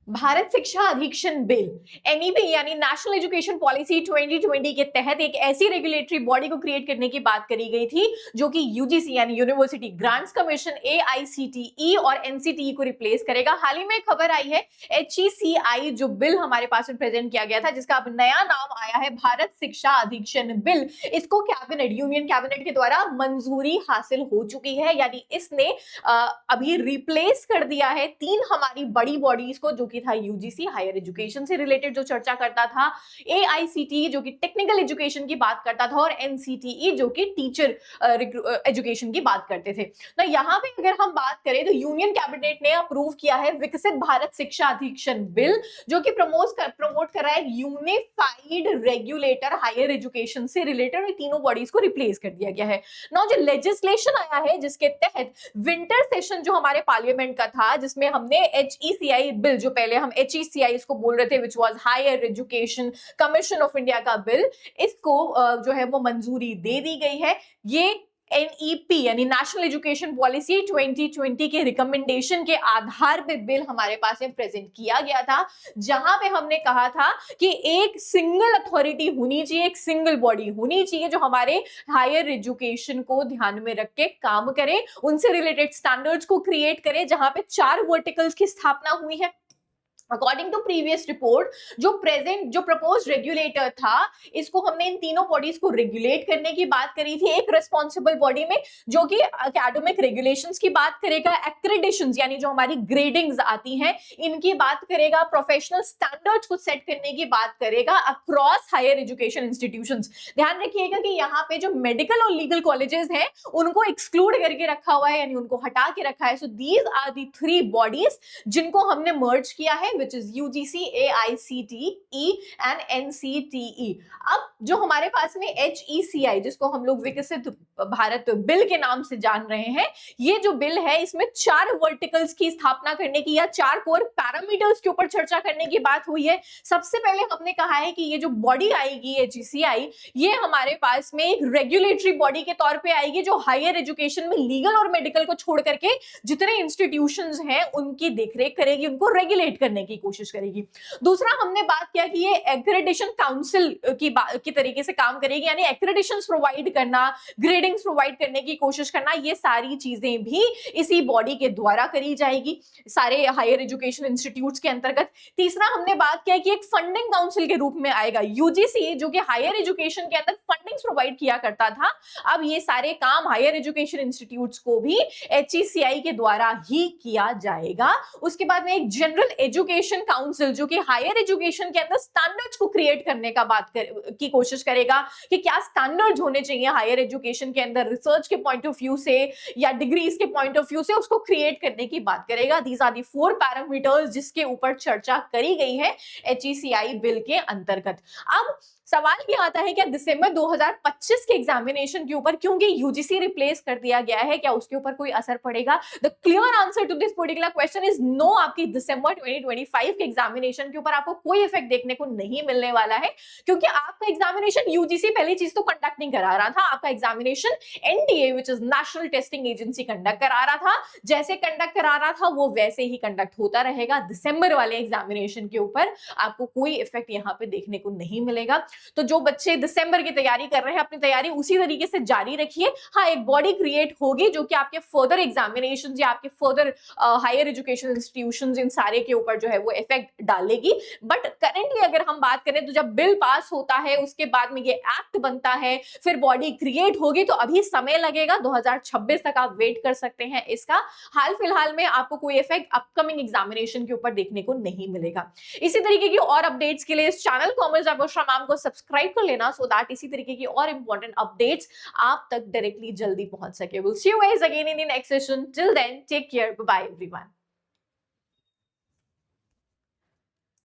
भारत शिक्षा अधीक्षण bill NEP यानी नेशनल एजुकेशन पॉलिसी 2020 के तहत एक ऐसी रेगुलेटरी बॉडी को क्रिएट करने की बात करी गई थी जो कि यूजीसी यानी यूनिवर्सिटी ग्रांट्स कमीशन एआईसीटीई और एनसीटीई को रिप्लेस करेगा। हाल ही में खबर आई है एचईसीआई जो बिल हमारे पास में प्रेजेंट किया गया था जिसका अब नया नाम आया है भारत शिक्षा अधीक्षण बिल। इसको कैबिनेट यूनियन कैबिनेट के द्वारा मंजूरी हासिल हो चुकी है, यानी इसने अभी रिप्लेस कर दिया है तीन हमारी बड़ी बॉडीज को, जो कि था यूजीसी हायर एजुकेशन से रिलेटेड जो चर्चा करता था, एआईसीटीई जो कि टेक्निकल एजुकेशन की बात करता था और एनसीटीई जो कि टीचर एजुकेशन की बात करते थे। ना यहाँ पे अगर हम बात करें तो यूनियन कैबिनेट ने अप्रूव किया है विकसित भारत शिक्षा अधीक्षण बिल जो कि प्रमोट कर रहा है यूनिफाइड रेगुलेटर हायर एजुकेशन से रिलेटेड तीनों बॉडीज को रिप्लेस कर दिया गया है। ना जो लेजिस्लेशन आया है जिसके तहत विंटर सेशन जो हमारे पार्लियामेंट का था जिसमें हमने एचईसीआई बिल, जो पहले हम एचईसीआई इसको बोल रहे थे, which was higher education commission of India का बिल, इसको जो है वो मंजूरी दे दी गई है। ये एनईपी यानी नेशनल एजुकेशन पॉलिसी 2020 के रिकमेंडेशन के आधार पे बिल हमारे पास में प्रेजेंट किया गया था, जहां पे हमने कहा था कि एक सिंगल अथॉरिटी होनी चाहिए, एक सिंगल बॉडी होनी चाहिए जो हमारे हायर एजुकेशन को ध्यान में रख के काम करे, उनसे रिलेटेड स्टैंडर्ड्स को क्रिएट करे, जहां पे 4 वर्टिकल्स की स्थापना हुई है। अकॉर्डिंग टू प्रीवियस रिपोर्ट जो प्रपोज रेगुलेटर था, इसको हमने इन तीनों बॉडीज को रेगुलेट करने की बात करी थी एक रिस्पॉन्सिबल बॉडी में, जो कि एकेडमिक रेगुलेशंस की बात करेगा, एक्रेडिशंस यानी जो हमारी ग्रेडिंग्स आती हैं इनकी बात करेगा, प्रोफेशनल स्टैंडर्ड्स को सेट करने की बात करेगा अक्रॉस हायर एजुकेशन इंस्टीट्यूशंस। ध्यान रखिएगा कि यहाँ पे जो मेडिकल और लीगल कॉलेजेस हैं उनको एक्सक्लूड करके रखा हुआ है, यानी उनको हटा के रखा है। So these are the 3 bodies जिनको हमने मर्ज किया है, which is UGC, AICTE and NCTE। अब जो हमारे पास में HECI जिसको हम लोग विकसित भारत बिल के नाम से जान रहे हैं, ये जो बिल है इसमें 4 वर्टिकल्स की स्थापना करने की या 4 कोर पैरामीटर्स के ऊपर चर्चा करने की बात हुई है। सबसे पहले हमने कहा है कि ये जो बॉडी आएगी HECI, ये हमारे पास में एक रेगुलेटरी बॉडी के तौर पे आएगी जो हायर एजुकेशन में लीगल और मेडिकल को छोड़ करके जितने इंस्टीट्यूशंस हैं उनकी देखरेख करेगी, उनको रेगुलेट करने की कोशिश करेगी। दूसरा हमने बात किया कि ये एक्रेडिटेशन काउंसिल की तरीके से काम करेगी, यानी एक्रेडिशंस प्रोवाइड करना, ग्रेडिंग्स प्रोवाइड करने की कोशिश करना, ये सारी चीजें भी इसी बॉडी के द्वारा करी जाएगी सारे हायर एजुकेशन इंस्टीट्यूट्स के अंतर्गत। तीसरा हमने बात किया कि एक फंडिंग काउंसिल के रूप में आएगा यूजीसी, जो कि हायर एजुकेशन के अंदर फंडिंग्स प्रोवाइड किया करता था। अब ये सारे काम हायर एजुकेशन इंस्टीट्यूट्स को भी एचईसीआई के द्वारा ही किया जाएगा। उसके बाद में एक जनरल एजुकेशन काउंसिल जो कि हायर एजुकेशन के अंदर स्टैंडर्ड्स को क्रिएट करने की कोशिश करेगा कि क्या स्टैंडर्ड्स होने चाहिए हायर एजुकेशन के अंदर, रिसर्च के पॉइंट ऑफ व्यू से या डिग्रीज के पॉइंट ऑफ व्यू से, उसको क्रिएट करने की बात करेगा। दीज आर दी 4 पैरामीटर्स जिसके ऊपर चर्चा करी गई है एचईसीआई बिल के अंतर्गत। अब सवाल ये आता है क्या दिसंबर 2025 के एग्जामिनेशन के ऊपर, क्योंकि यूजीसी रिप्लेस कर दिया गया है, क्या उसके ऊपर कोई असर पड़ेगा? The clear answer to this particular question is no. आपकी दिसंबर 2025 के एग्जामिनेशन के ऊपर आपको कोई इफेक्ट देखने को नहीं मिलने वाला है, क्योंकि आपका एग्जामिनेशन यूजीसी पहली चीज तो कंडक्ट नहीं करा रहा था, आपका examination NTA which is national testing agency conduct करा रहा था। जैसे कंडक्ट करा रहा था वो वैसे ही कंडक्ट होता रहेगा। दिसंबर वाले एग्जामिनेशन के ऊपर आपको कोई इफेक्ट यहाँ पे देखने को नहीं मिलेगा। तो जो बच्चे दिसंबर की तैयारी कर रहे हैं अपनी तैयारी उसी तरीके से जारी रखिए। हाँ, एक बॉडी क्रिएट होगी जो कि आपके फर्दर एग्जामिनेशन या आपके फर्दर हायर एजुकेशन इंस्टीट्यूशंस इन सारे के ऊपर जो है वो इफेक्ट डालेगी। बट करेंटली अगर हम बात करें तो जब बिल पास होता है उसके बाद में ये एक्ट बनता है, फिर बॉडी क्रिएट होगी, तो अभी समय लगेगा, 2026 तक आप वेट कर सकते हैं इसका। हाल फिलहाल में आपको कोई इफेक्ट अपकमिंग एग्जामिनेशन के ऊपर देखने को नहीं मिलेगा। इसी तरीके की और अपडेट्स के लिए इस चैनल कॉमर्स मैम को सब्सक्राइब कर लेना, सो दैट इसी तरीके की और इंपॉर्टेंट अपडेट्स आप तक डायरेक्टली जल्दी पहुंच सके। Will see you guys again in the next session. Till then take care, bye bye everyone.